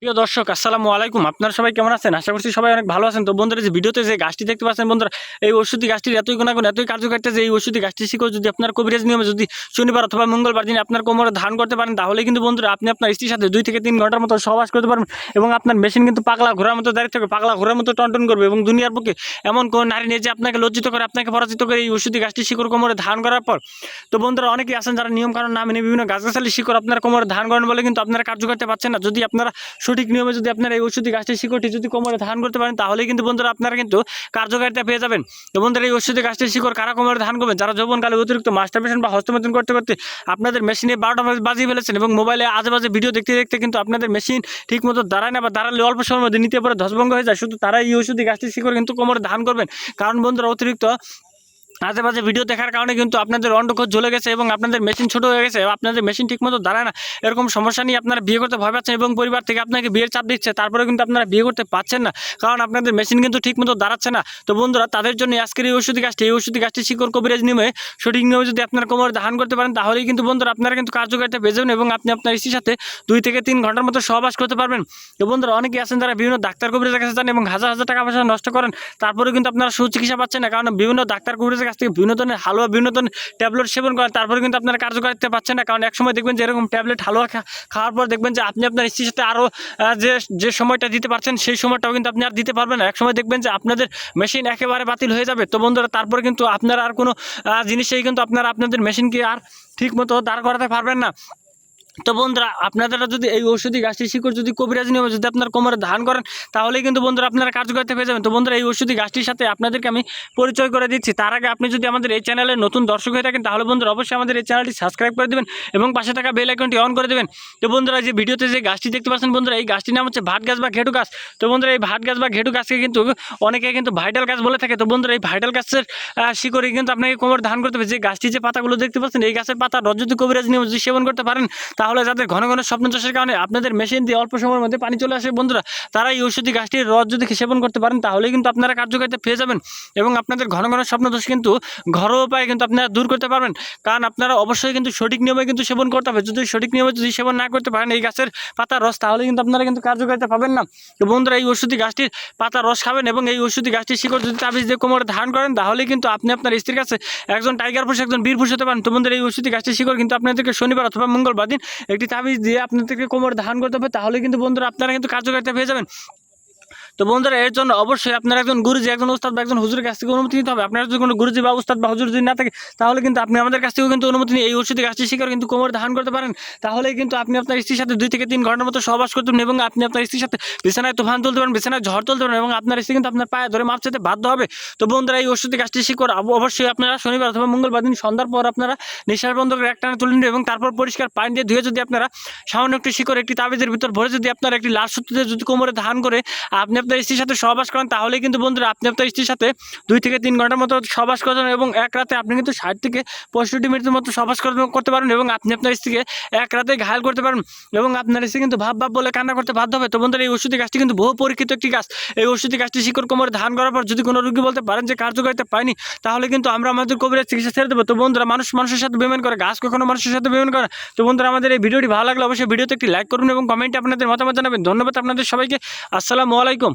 প্রিয় দর্শক আসসালামু আলাইকুম। আপনারা সবাই কেমন আছেন? আশা করছি সবাই অনেক ভালো আছেন। তো বন্ধুরা, যে ভিডিওতে যে গাছটি দেখতে পাচ্ছেন বন্ধুরা, এই ওষুধি গাছটির এতই গুণাগুণ, এতই কার্যকারিতা যে এই ওষুধি গাছটি শিকড় যদি আপনার কবিরাজ নিয়মে যদি শনিবার অথবা মঙ্গলবার দিন আপনার কোমরে ধারণ করতে পারেন, তাহলে কিন্তু বন্ধুরা আপনি আপনার স্ত্রীর সাথে 2 থেকে 3 ঘন্টার মতো সহবাস করতে পারবেন এবং আপনার মেশিন কিন্তু পাগলা ঘোড়ার মতো দাঁড়িয়ে থাকবে, পাগলা ঘোড়ার মতো টনটন করবে এবং দুনিয়ার বুকে এমন কোনো নারী নেই যে আপনাকে লজ্জিত করে, আপনাকে পরাজিত করে এই ওষুধি গাছটি শিকড় কোমরে ধারণ করার পর। তো বন্ধুরা, অনেকেই আছেন যারা নিয়মকানুন না মেনে বিভিন্ন গাছগাছালি শিকড় আপনার কোমরে ধারণ করেন বলে কিন্তু আপনারা কার্যকারিতা পাচ্ছেন না। যদি আপনারা সঠিক নিয়মে যদি আপনারা এই ওষুধি গাছটির শিকড়টি যদি কোমরে ধারণ করতে পারেন, তাহলেই কিন্তু বন্ধুরা আপনারা কিন্তু কার্যকারিতা পেয়ে যাবেন। তো বন্ধুরা, এই ওষুধি গাছটির শিকড় কারা কোমরে ধারণ করবেন? যারা যৌবনকালে অতিরিক্ত মাস্টারবেশন বা হস্তমৈথুন করতে করতে আপনাদের মেশিনে 12টা বাজিয়ে ফেলেছেন এবং মোবাইলে আজে বাজে ভিডিও দেখতে দেখতে কিন্তু আপনাদের মেশিন ঠিক মতো দাঁড়ায় না, বা দাঁড়ালে অল্প সময়ের মধ্যে নিতে পরে ধ্বসভঙ্গ হয়ে যায়, শুধু তারাই এই ওষুধি গাছটির শিকড় কিন্তু কোমরে ধারণ করবেন। কারণ বন্ধুরা, অতিরিক্ত আজে বাজে ভিডিও দেখার কারণে কিন্তু আপনাদের অন্ডকোষ জ্বলে গেছে এবং আপনাদের মেশিন ছোট হয়ে গেছে, আপনাদের মেশিন ঠিকমতো দাঁড়ায় না। এরকম সমস্যা নিয়ে আপনারা বিয়ে করতে ভয় পাচ্ছেন এবং পরিবার থেকে আপনাকে বিয়ের চাপ দিচ্ছে, তারপরে কিন্তু আপনারা বিয়ে করতে পারছেন না, কারণ আপনাদের মেশিন কিন্তু ঠিকমতো দাঁড়াচ্ছে না। তো বন্ধুরা, তাদের জন্য আজকের এই ওষুধি গাছটি শিকড় কবিরাজ নিয়মে সঠিক নিয়মে যদি আপনার কোমরে ধারণ করতে পারেন, তাহলেই কিন্তু বন্ধুরা আপনারা কিন্তু কার্যকারিতা পেয়ে যাবেন এবং আপনি আপনার স্ত্রীর সাথে 2 থেকে 3 ঘন্টার মতো সহবাস করতে পারবেন। তো বন্ধুরা, অনেকেই আছেন যারা বিভিন্ন ডাক্তার কবিরাজের কাছে যান এবং হাজার হাজার টাকা পয়সা নষ্ট করেন, তারপরে কিন্তু আপনারা সুচিকিৎসা পাচ্ছেন না, কারণ বিভিন্ন ডাক্তার কবিরাজের কাছ থেকে বিভিন্ন ধরনের হালুয়া, বিভিন্ন ধরনের ট্যাবলেট সেবন করেন, তারপরে কিন্তু আপনারা কার্যকারিতা পাচ্ছেন না। কারণ একসময় দেখবেন যে এরকম ট্যাবলেট হালুয়া খাওয়ার পর দেখবেন যে আপনি আপনার স্ত্রীর সাথে আরও যে যে সময়টা দিতে পারছেন সেই সময়টাও কিন্তু আপনি আর দিতে পারবেন না। একসময় দেখবেন যে আপনাদের মেশিন একেবারে বাতিল হয়ে যাবে। তো বন্ধুরা, তারপরে কিন্তু আপনারা আর কোনো জিনিসেই কিন্তু আপনারা আপনাদের মেশিনকে আর ঠিক মতো দাঁড় করাতে পারবেন না। তো বন্ধুরা, আপনারা যদি এই ওষুধি গাছটির শিকড় যদি কবিরাজ নিয়মে যদি আপনার কোমরে ধারণ করেন, তাহলেই কিন্তু বন্ধুরা আপনারা কার্যকারিতা পেয়ে যাবেন। তো বন্ধুরা, এই ওষুধি গাছটির সাথে আপনাদেরকে আমি পরিচয় করে দিচ্ছি। তার আগে আপনি যদি আমাদের এই চ্যানেলে নতুন দর্শক হয়ে থাকেন, তাহলে বন্ধুরা অবশ্যই আমাদের এই চ্যানেলটি সাবস্ক্রাইব করে দেবেন এবং পাশে থাকা বেল আইকনটি অন করে দেবেন। তো বন্ধুরা, যে ভিডিওতে যে গাছটি দেখতে পাচ্ছেন বন্ধুরা, এই গাছটির নাম হচ্ছে ভাট গাছ বা ঘেটু গাছ। তো বন্ধুরা, এই ভাট গাছ বা ঘেটু গাছকে কিন্তু অনেকে কিন্তু ভাইটাল গাছ বলে থাকে। তো বন্ধুরা, এই ভাইটাল গাছের শিকড়ে কিন্তু আপনাকে কোমর ধারণ করতে হবে। যে গাছটি যে পাতাগুলো দেখতে পাচ্ছেন, এই গাছের পাতা রস যদি কবিরাজ নিয়মে যদি সেবন করতে পারেন, তাহলে যাদের ঘন ঘন স্বপ্ন চাষের কারণে আপনাদের মেশিন দিয়ে অল্প সময়ের মধ্যে পানি চলে আসে বন্ধুরা, তারা এই ওষুধি গাছটির রস যদি সেবন করতে পারেন, তাহলে কিন্তু আপনারা কার্যকারিতা পেয়ে যাবেন এবং আপনাদের ঘন ঘন স্বপ্ন দোষ কিন্তু ঘরোয়া উপায়ে কিন্তু আপনারা দূর করতে পারবেন। কারণ আপনারা অবশ্যই কিন্তু সঠিক নিয়মে কিন্তু সেবন করতে হবে। যদি সঠিক নিয়মে যদি সেবন না করতে পারেন এই গাছের পাতার রস, তাহলে কিন্তু আপনারা কিন্তু কার্যকারিতা পাবেন না। তো বন্ধুরা, এই ওষুধি গাছটির পাতার রস খাবেন এবং এই ওষুধি গাছটির শিকড় যদি তাবিজ দিয়ে কোমরে ধারণ করেন, তাহলে কিন্তু আপনি আপনার স্ত্রীর কাছে একজন টাইগার পুরুষ, একজন বীর পুরুষ হতে পারেন। তো বন্ধুরা, এই ওষুধি গাছটির শিকড় কিন্তু আপনাদেরকে শনিবার অথবা মঙ্গলবার দিন একটি তাবিজ দিয়ে আপনাদেরকে কোমরে ধারণ করতে হবে, তাহলে কিন্তু বন্ধুরা আপনারা কিন্তু কার্যকারিতা পেয়ে যাবেন। তো বন্ধুরা, এর জন্য অবশ্যই আপনারা একজন গুরুজি, একজন উস্তাদ বা একজন হুজুরের কাছ থেকে অনুমতি নিতে হবে। আপনারা যদি কোনো গুরুজি বা উস্তাদ বা হুজুর যদি না থাকে, তাহলে কিন্তু আপনি আমাদের কাছ থেকেও কিন্তু অনুমতি নিয়ে এই ওষুধি গাছটি শিকড় কিন্তু কোমরে ধারণ করতে পারেন। তাহলেই কিন্তু আপনি আপনার স্ত্রীর সাথে 2 থেকে 3 ঘন্টার মতো সহবাস করতে পারেন এবং আপনি আপনার স্ত্রীর সাথে বিছানায় তুফান তুলতে পারেন, বিছানায় ঝড় তুলতে পারেন এবং আপনার স্ত্রী কিন্তু আপনার পায়ে ধরে মাপ চাইতে বাধ্য হবে। তো বন্ধুরা, এই ওষুধি গাছটি শিকড় অবশ্যই আপনারা শনিবার অথবা মঙ্গলবার দিন সন্ধ্যার পর আপনারা নিঃশ্বাস বন্ধ করে একটানা তুলে নেবেন এবং তারপর পরিষ্কার পানি দিয়ে ধুয়ে যদি আপনারা সামান্য একটি শিকড় একটি তাবিজের ভিতর ভরে যদি আপনারা একটি লাল সুতিতে যদি কোমরে ধারণ করে আপনি আপনার স্ত্রীর সাথে সহবাস করেন, তাহলে কিন্তু বন্ধুরা আপনি আপনার স্ত্রীর সাথে 2 থেকে 3 ঘন্টার মতো সহবাস করতে পারেন এবং এক রাতে আপনি কিন্তু 60 থেকে 65 মিনিটের মতো সহবাস করতে পারেন এবং আপনি আপনার স্ত্রীকে এক রাতে ঘায়াল করতে পারেন এবং আপনার স্ত্রী কিন্তু ভাব ভাব বলে কান্না করতে বাধ্য হবে। তো বন্ধুরা, এই ওষুধি গাছটি কিন্তু বহু পরীক্ষিত একটি গাছ। এই ওষুধি গাছটি শিকড় কোমরে ধারণ করার পর যদি কোনো রোগী বলতে পারেন যে কার্যকারিতা পায়নি, তাহলে কিন্তু আমরা আমাদের কবিরাজ চিকিৎসা ছেড়ে দেবো। তো বন্ধুরা, মানুষের সাথে বেইমান করে, গাছ কখনো মানুষের সাথে বেইমান করে। তো বন্ধুরা, আমাদের এই ভিডিওটি ভালো লাগলে অবশ্যই ভিডিওতে একটি লাইক করুন এবং কমেন্টে আপনাদের মতামত জানাবেন। ধন্যবাদ আপনাদের সবাইকে। আসসালামু আলাইকুম।